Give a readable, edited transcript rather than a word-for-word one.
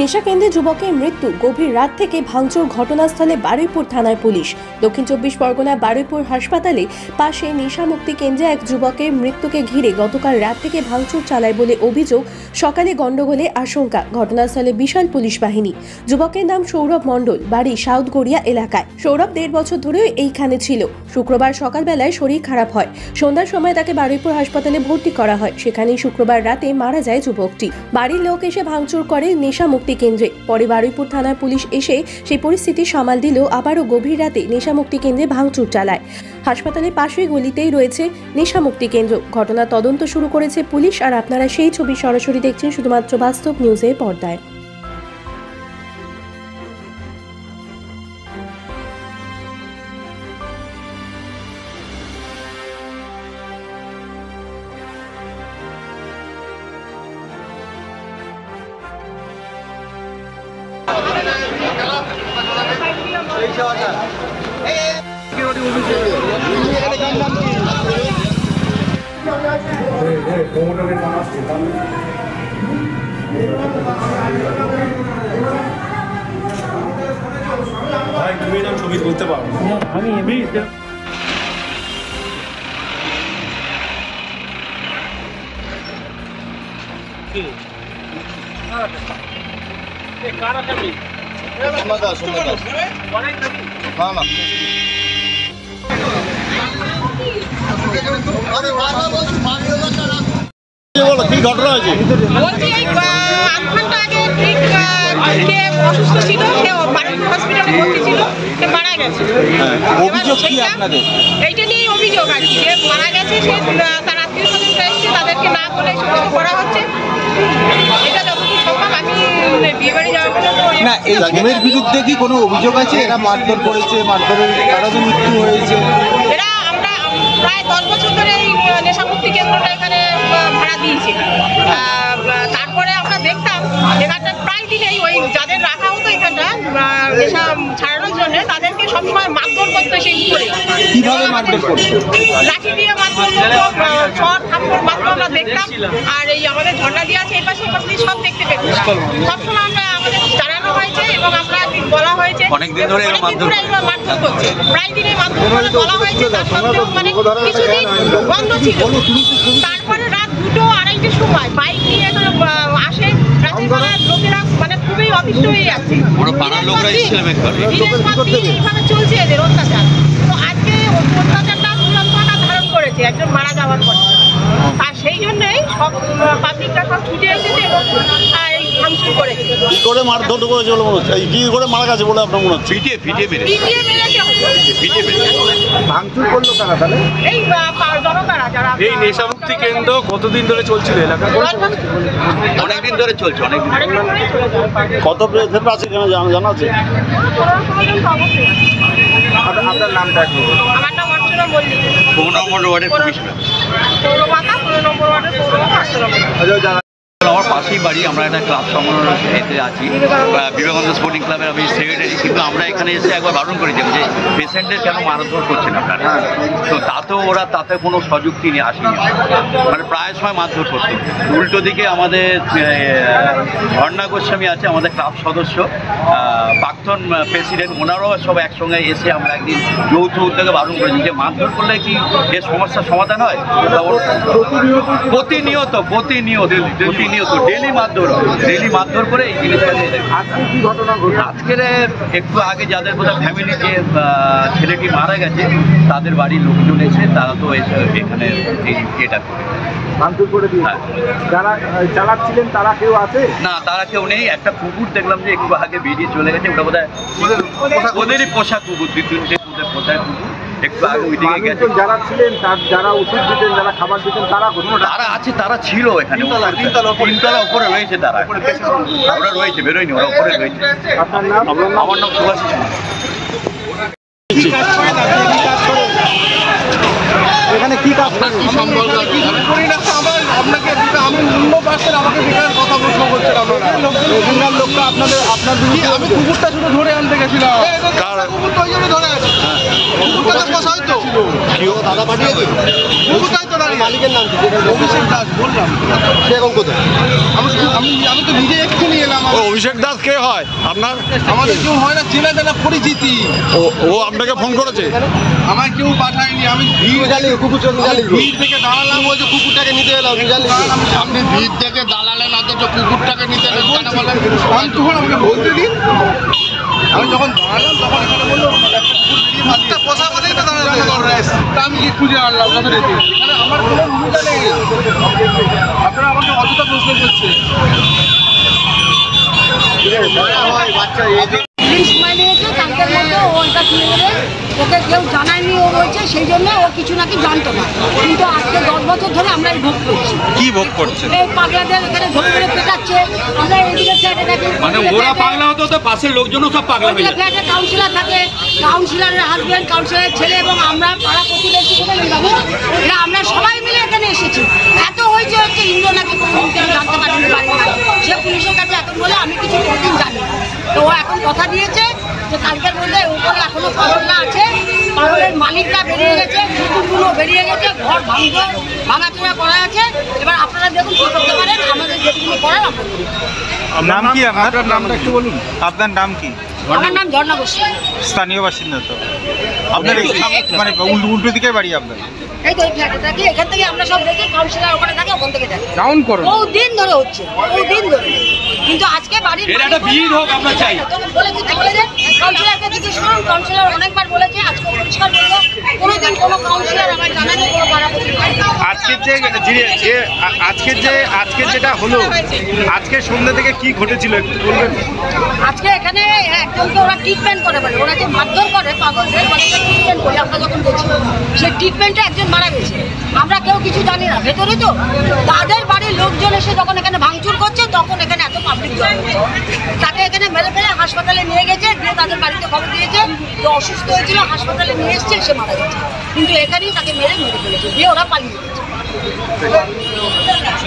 নেশাকেন্দ্রে যুবকের মৃত্যু, গভীর রাত থেকে ভাঙচুর ঘটনাস্থলে বারুইপুর থানার পুলিশ। দক্ষিণ 24 পরগনা বারুইপুর হাসপাতালে পাশে নেশামুক্তি কেন্দ্রে এক যুবকের মৃত্যুকে ঘিরে গতকাল রাত থেকে ভাঙচুর চালায় বলে অভিযোগ। সকালে গন্ডগোলে আশঙ্কা, ঘটনাস্থলে বিশাল পুলিশ বাহিনী। যুবকের নাম সৌরভ মণ্ডল, বাড়ি সাউথ গড়িয়া এলাকায়। সৌরভ 1.5 বছর ধরে এইখানে ছিল। শুক্রবার সকালবেলায় শরীর খারাপ হয়। সন্ধ্যার সময় তাকে বারুইপুর হাসপাতালে ভর্তি করা হয়। সেখানেই শুক্রবার রাতে মারা যায় যুবকটি। বাড়ির লোক এসে ভাঙচুর করে নেশামুক্তি কেন্দ্রে। পরে বারুইপুর থানার পুলিশ এসে সেই পরিস্থিতি সামাল দিলেও আবারও গভীর রাতে নেশামুক্তি কেন্দ্রে ভাঙচুর চালায়। হাসপাতালের পাশেই গলিতেই রয়েছে নেশামুক্তি কেন্দ্র। ঘটনার তদন্ত শুরু করেছে পুলিশ। আর আপনারা সেই ছবি সরাসরি দেখছেন শুধুমাত্র বাস্তব নিউজের পর্দায়। তুমি নাম ছবি বলতে পারো আমি এমনি কি ঘটনা হয়েছে? বলছি এই 8 ঘন্টা আগে কে অসুস্থ ছিল, সে বারুইপুর হসপিটালে ভর্তি ছিল, সে মারা গেছে। অভিযোগ কি আপনাদের? এইটা নিয়েই অভিযোগ আর কি, যে মারা গেছে, সে তার আত্মীয় স্বজনরা এসছে, তাদেরকে না বলে সমস্ত করা হচ্ছে। এটা যতটুকু সম্ভব আমি বিয়ে বাড়ি যাওয়ার পর্যন্ত না, এই ঘুমের বিরুদ্ধে কি কোনো অভিযোগ আছে? এরা মারধর করেছে, মারধরের কারণে মৃত্যু হয়েছে। এরা আমরা প্রায় 10 বছর ধরে এই নেশামুক্তি কেন্দ্রটা এখানে ভাড়া দিয়েছি। তারপরে আমরা দেখতাম এখানটা প্রায় দিনেই ওই যাদের রাখা হতো এখানটা নেশা ছাড়ানোর জন্য, তাদেরকে সবসময় মারধর করতো। সেই করে কিভাবে মারধর করতো? লাঠি দিয়ে মারধর করতো, ছড় থাপ্পড় মারতো আমরা দেখতাম। আর এই আমাদের ঝর্ণা দিয়ে আছে এই পাশে সব দেখতে পেতাম। সবসময় আমরা আমাদের জানানো হয়েছে এবং আমরা বলা হয়েছে অনেকদিন ধরে মারধর করছে, প্রায় দিনে মারধর করে বলা হয়েছে। তার সত্ত্বেও মানে কিছুদিন বন্ধ ছিল। তারপরে রাত 2-2:30টার সময় বাইক নিয়ে আসে রাত্রিবেলার লোকেরা, মানে খুবই অতিষ্ঠ হয়ে যাচ্ছে। এইভাবে চলছে এদের অত্যাচার। তো আজকে অত্যাচারটা তুলনাটা ধারণ করেছে একজন মারা যাওয়ার পর। আর সেই জন্যই সব পাবলিকরা সব ছুটে এসেছে এবং এই ভাঙচুর করেছে। কি করে মারধর করেছে বলে মনে হচ্ছে? কি করে মারা গেছে বলে আপনার মনে হচ্ছে? পিটিয়ে মেরেছে। ভাঙচুর করলো কারা তাহলে? এই জনতারা যারা। এই নেশামুক্তি কেন্দ্র কতদিন ধরে চলছিল এলাকা? অনেকদিন ধরে চলছে। কত ক্ষেত্রে আছে জানা আছে? আপনার নামটা একটু? আমার নাম অর্চনা মল্লিক। 15 নম্বর ওয়ার্ডের কমিশনার। পৌরমাতা 15 নম্বর ওয়ার্ডের পৌরমাতা অর্চনা মল্লিক। আমার পাশেই বাড়ি, আমরা একটা ক্লাব সম্মেলনে আছি, বিবেকানন্দ স্পোর্টিং ক্লাবের আমি সেক্রেটারি। কিন্তু আমরা এখানে এসে একবার বারণ করেছিলাম যে পেশেন্টের কেন মারধর করছেন আপনারা। তো তাতেও ওরা তাতে কোনো সযুক্তি নিয়ে আসেনি, মানে প্রায় সময় মারধর করতো। উল্টো দিকে আমাদের ঝর্ণা গোস্বামী আছে, আমাদের ক্লাব সদস্য, প্রাক্তন প্রেসিডেন্ট, ওনারাও সব একসঙ্গে এসে আমরা একদিন যৌথ উদ্যোগে বারণ করেছি যে মারধর করলে কি এর সমস্যার সমাধান হয়? প্রতিনিয়ত ডেলি মারধর করে এই জিনিসটা। আজকের একটু আগে যাদের বোধহয় ফ্যামিলিতে ছেলেটি মারা গেছে, তাদের বাড়ির লোকজন এসে তারা তো এসে এখানে এটা করে দিয়ে। যারা চালাচ্ছিলেন তারা কেউ আছে? না, তারা কেউ নেই। একটা কুকুর দেখলাম যে একটু আগে বেরিয়ে চলে গেছে, ওটা বোধহয় ওদেরই পোষা কুকুর, 2-3টে পোষা কুকুর। একটু আগে ওইদিকে গেছে। যারা ছিলেন, যারা ওষুধ দিতেন, যারা খাবার দিতেন, তারা আছে, তারা ছিল এখানে। 3 তলা উপরে রয়েছে, তারা ওরা রয়েছে, বেরোয়নি, ওরা উপরে রয়েছে। আপনার নাম? আমার নাম সুভাষিস। এখানে কি কাজ করি না? আপনাকে আমি মূল্য পাচ্ছেন, আমাকে বেকার কথা প্রশ্ন করছেন আপনারা। এখানকার লোকটা আপনাদের আমি কুকুরটা শুধু ধরে আনতে গেছিলাম। কুকুর তো ওই জন্য ধরে আছে, কুকুরটা তো পোষা হয়তো। দাদা পাঠিয়েছে কুকুরটাই তো দাঁড়িয়ে। মালিকের নাম কি? অভিষেক দাস বললাম। সে এখন কোথায়? আমি তো নিজে এক্ষুনি এলাম। ও অভিষেক দাস কে হয় আপনার? আমাদের কেউ হয় না, চেনা জানা পরিচিতি। ও আপনাকে ফোন করেছে? আমার কেউ পাঠায়নি, আমি ভিড় থেকে দাঁড়ালাম, বলছে কুকুরটাকে নিতে এলাম। আপনি ভিড় থেকে দালালেন অথচ কুকুরটাকে নিতে এলেন কেন বলেন? আমি তখন আমাকে বলতে দিন। আমি যখন দাঁড়ালাম তখন এখানে বললো কুকুরটা পোষা বলেই তো দাঁড়াতে। তা আমি কি খুঁজে আনলাম যথারীতি? এখানে আমার কোনো ভূমিকা নেই। আপনারা আমাকে অযথা প্রশ্ন করছে। পুলিশ মানিয়েছে তাদের মধ্যে ওটা তুলে দেবে, ওকে কেউ জানায়নি, ও বলছে সেই জন্য ও কিছু নাকি জানতো না। কিন্তু আজকে 10 বছর ধরে আমরা এই ভোগ করছি। কি ভোগ করছে? এই পাগলাদের এখানে ধরে ধরে পেটাচ্ছে। আমরা এদিকে ফ্ল্যাটে থাকি, মানে ওরা পাগলা হতো তো পাশের লোকজনও সব পাগলা হয়ে যায়। ফ্ল্যাটে কাউন্সিলর থাকে, কাউন্সিলরের হাজব্যান্ড, কাউন্সিলরের ছেলে এবং আমরা পাড়া প্রতিবেশী বলে বাবু এরা আমরা সবাই মিলে এখানে এসেছি। এত হয়েছে ইন্দ্র নাকি কোনো কেউ জানতে পারেনি বাড়ি না, সে পুলিশের কাছে এখন বলে আমি কিছু কোনোদিন জানি না। তো ও এখন কথা দিয়েছে যে কালকের মধ্যে উপরে এখনো পাগলটা আছে, পাগলের মালিকটা বেরিয়ে গেছে, কুকুরগুলো বেরিয়ে গেছে, ঘর ভাঙাচোরা করা আছে। এবার আপনারা দেখুন কি করতে পারেন, আমাদের যেটুকুনি করার আমরা করি। নাম কি আপনার? নামটা একটু বলুন। আপনার নাম কি? আমার নাম ঝর্ণা গোস্বামী, স্থানীয় বাসিন্দা তো আপনার? মানে উল্টো দিকে বাড়ি আপনার? এই তো এই ফ্ল্যাটে থাকি, এখান থেকে আমরা সব দেখি, কাউন্সিলর ওখানে থাকে, ওখান থেকে থাকি। ডাউন করুন। বহুদিন ধরে হচ্ছে, বহুদিন ধরে। কিন্তু আজকে বাড়ির এটা একটা ভিড় হোক আমরা চাই। কাউন্সিলরকে জিজ্ঞেস করুন, কাউন্সিলর অনেকবার বলেছে, আজকে পরিষ্কার বলবো কোনোদিন কোনো কাউন্সিলর আমার জানানি কোনো পাড়া প্রতিবেশী। আজকে যেটা হলো, আজকে সন্ধ্যা থেকে কি ঘটেছিল একটু বলবেন? আজকে এখানে একজনকে ওরা ট্রিটমেন্ট করে বলে, ওরা যে মারধর করে পাগলদের মানে ট্রিটমেন্ট করে, আমরা যখন বলছি সেই ট্রিটমেন্টে একজন মারা গেছে। আমরা কেউ কিছু জানি না, ভেতরে তো তাদের বাড়ির লোকজন এসে যখন এখানে ভাঙচুর করছে তখন এখানে এত পাবলিক জড়ো হয়েছে। তাকে এখানে মেরে ফেলে হাসপাতালে নিয়ে গেছে, দিয়ে তাদের বাড়িতে খবর দিয়েছে যে অসুস্থ হয়েছিল, হাসপাতালে নিয়ে এসছে, সে মারা গেছে। কিন্তু এখানেই তাকে মেরে ফেলেছে, দিয়ে ওরা পালিয়ে গেছে।